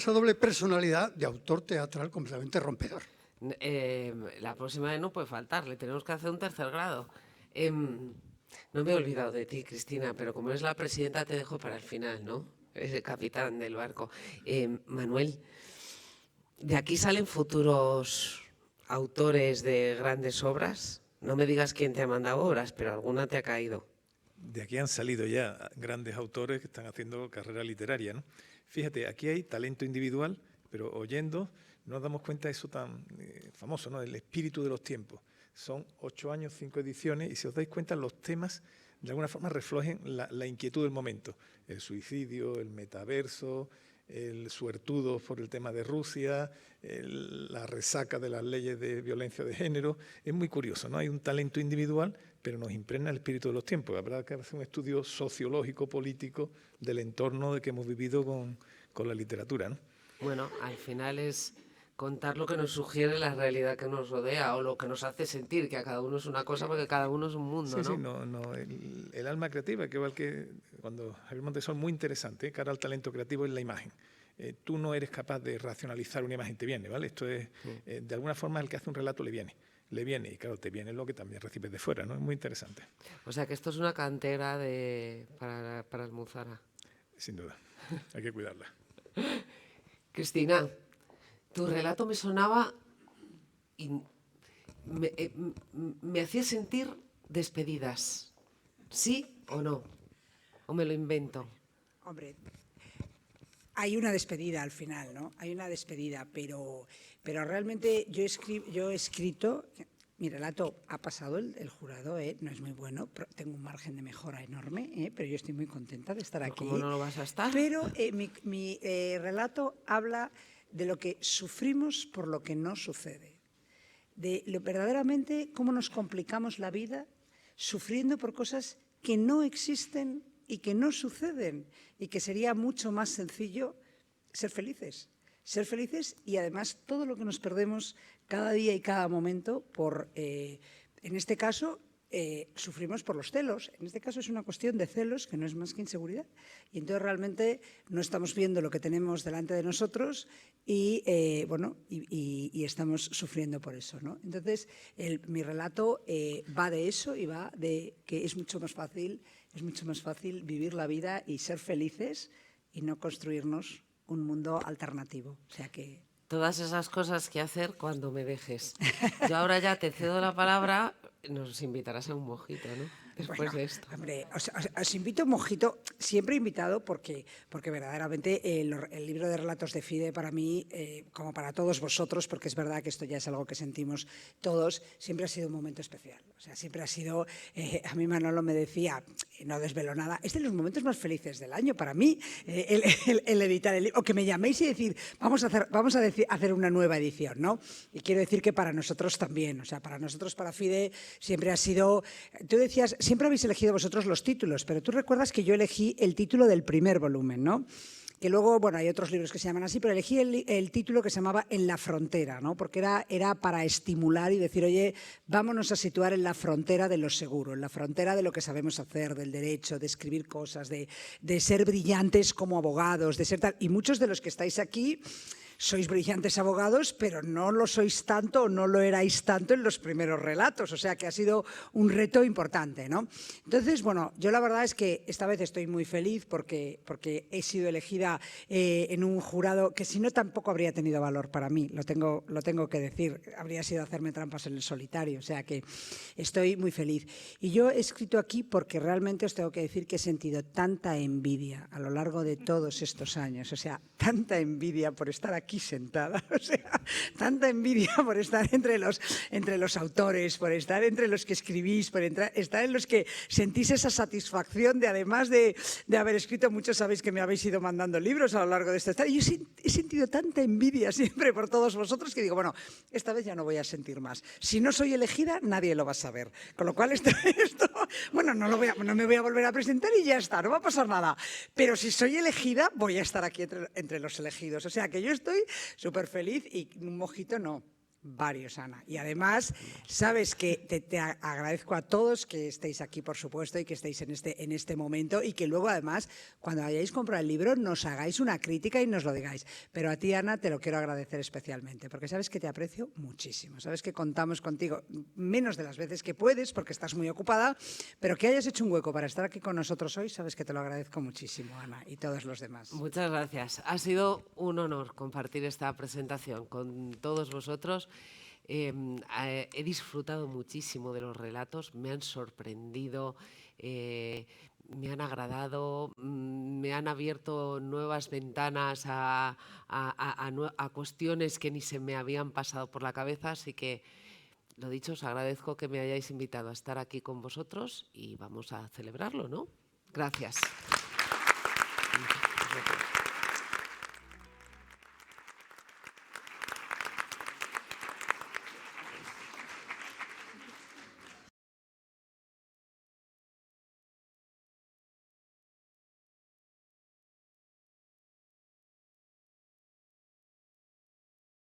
[SPEAKER 24] doble personalidad de autor teatral completamente rompedor.
[SPEAKER 4] La próxima vez no puede faltar, le tenemos que hacer un tercer grado. No me he olvidado de ti, Cristina, pero como eres la presidenta te dejo para el final, ¿no? Eres el capitán del barco. Manuel, ¿de aquí salen futuros autores de grandes obras? No me digas quién te ha mandado obras, pero alguna te ha caído.
[SPEAKER 1] De aquí han salido ya grandes autores que están haciendo carrera literaria, ¿no? Fíjate, aquí hay talento individual, pero oyendo nos damos cuenta de eso tan famoso, ¿no? El espíritu de los tiempos. Son 8 años, 5 ediciones, y si os dais cuenta, los temas de alguna forma reflejan la inquietud del momento. El suicidio, el metaverso, el suertudo por el tema de Rusia, la resaca de las leyes de violencia de género. Es muy curioso, ¿no? Hay un talento individual, pero nos impregna el espíritu de los tiempos. Habrá que hacer un estudio sociológico, político, del entorno de que hemos vivido con la literatura, ¿no?
[SPEAKER 4] Bueno, al final es contar lo que nos sugiere la realidad que nos rodea o lo que nos hace sentir, que a cada uno es una cosa porque cada uno es un mundo, ¿no?
[SPEAKER 1] Sí, el alma creativa, que igual que cuando Javier Montesor, muy interesante, cara al talento creativo es la imagen. Tú no eres capaz de racionalizar una imagen, te viene, ¿vale? Esto es, de alguna forma, el que hace un relato le viene, y claro, te viene lo que también recibes de fuera, ¿no? Es muy interesante.
[SPEAKER 4] O sea, que esto es una cantera para Almuzara.
[SPEAKER 1] Sin duda, hay que cuidarla.
[SPEAKER 4] Cristina, tu relato me sonaba y me hacía sentir despedidas. ¿Sí o no? ¿O me lo invento?
[SPEAKER 2] Hombre, hay una despedida al final, ¿no? Hay una despedida, pero realmente yo he escrito, mi relato ha pasado el jurado, no es muy bueno, tengo un margen de mejora enorme, pero yo estoy muy contenta de estar aquí.
[SPEAKER 4] ¿Cómo no lo vas a estar?
[SPEAKER 2] Pero mi relato habla de lo que sufrimos por lo que no sucede, de lo verdaderamente cómo nos complicamos la vida sufriendo por cosas que no existen y que no suceden, y que sería mucho más sencillo ser felices y además todo lo que nos perdemos cada día y cada momento por, en este caso, sufrimos por los celos. En este caso es una cuestión de celos que no es más que inseguridad, y entonces realmente no estamos viendo lo que tenemos delante de nosotros y estamos sufriendo por eso, ¿no? Entonces mi relato va de eso y va de que es mucho más fácil vivir la vida y ser felices y no construirnos un mundo alternativo. O sea que...
[SPEAKER 4] Todas esas cosas que hacer cuando me dejes. Yo ahora ya te cedo la palabra, nos invitarás a un mojito, ¿no? Después de esto.
[SPEAKER 2] Hombre, os invito a un mojito, siempre he invitado porque verdaderamente el libro de relatos de Fide para mí, como para todos vosotros, porque es verdad que esto ya es algo que sentimos todos, siempre ha sido un momento especial. O sea, siempre ha sido, a mí Manolo me decía, no desvelo nada, es de los momentos más felices del año para mí, el editar el libro, o que me llaméis y decir, vamos a hacer una nueva edición, ¿no? Y quiero decir que para nosotros también, o sea, para nosotros, para Fide, siempre ha sido, tú decías, siempre habéis elegido vosotros los títulos, pero tú recuerdas que yo elegí el título del primer volumen, ¿no? Que luego, bueno, hay otros libros que se llaman así, pero elegí el título que se llamaba En la frontera, ¿no? Porque era para estimular y decir, oye, vámonos a situar en la frontera de lo seguro, en la frontera de lo que sabemos hacer, del derecho, de escribir cosas, de ser brillantes como abogados, de ser tal. Y muchos de los que estáis aquí sois brillantes abogados, pero no lo sois tanto o no lo erais tanto en los primeros relatos, o sea que ha sido un reto importante, ¿no? Entonces, bueno, yo la verdad es que esta vez estoy muy feliz porque he sido elegida en un jurado que si no tampoco habría tenido valor para mí, lo tengo que decir, habría sido hacerme trampas en el solitario, o sea que estoy muy feliz. Y yo he escrito aquí porque realmente os tengo que decir que he sentido tanta envidia a lo largo de todos estos años, o sea, tanta envidia por estar aquí sentada, o sea, tanta envidia por estar entre los autores, por estar entre los que escribís, por estar en los que sentís esa satisfacción de, además de haber escrito, muchos sabéis que me habéis ido mandando libros a lo largo de este estado, y yo he sentido tanta envidia siempre por todos vosotros que digo, bueno, esta vez ya no voy a sentir más. Si no soy elegida, nadie lo va a saber, con lo cual esto bueno, no me voy a volver a presentar y ya está, no va a pasar nada, pero si soy elegida, voy a estar aquí entre los elegidos, o sea que yo estoy súper feliz y un mojito no, varios, Ana. Y además, sabes que te agradezco a todos que estéis aquí, por supuesto, y que estéis en este momento y que luego, además, cuando hayáis comprado el libro, nos hagáis una crítica y nos lo digáis. Pero a ti, Ana, te lo quiero agradecer especialmente, porque sabes que te aprecio muchísimo. Sabes que contamos contigo menos de las veces que puedes, porque estás muy ocupada, pero que hayas hecho un hueco para estar aquí con nosotros hoy, sabes que te lo agradezco muchísimo, Ana, y todos los demás.
[SPEAKER 4] Muchas gracias. Ha sido un honor compartir esta presentación con todos vosotros. He disfrutado muchísimo de los relatos, me han sorprendido, me han agradado, me han abierto nuevas ventanas a cuestiones que ni se me habían pasado por la cabeza, así que, lo dicho, os agradezco que me hayáis invitado a estar aquí con vosotros y vamos a celebrarlo, ¿no? Gracias.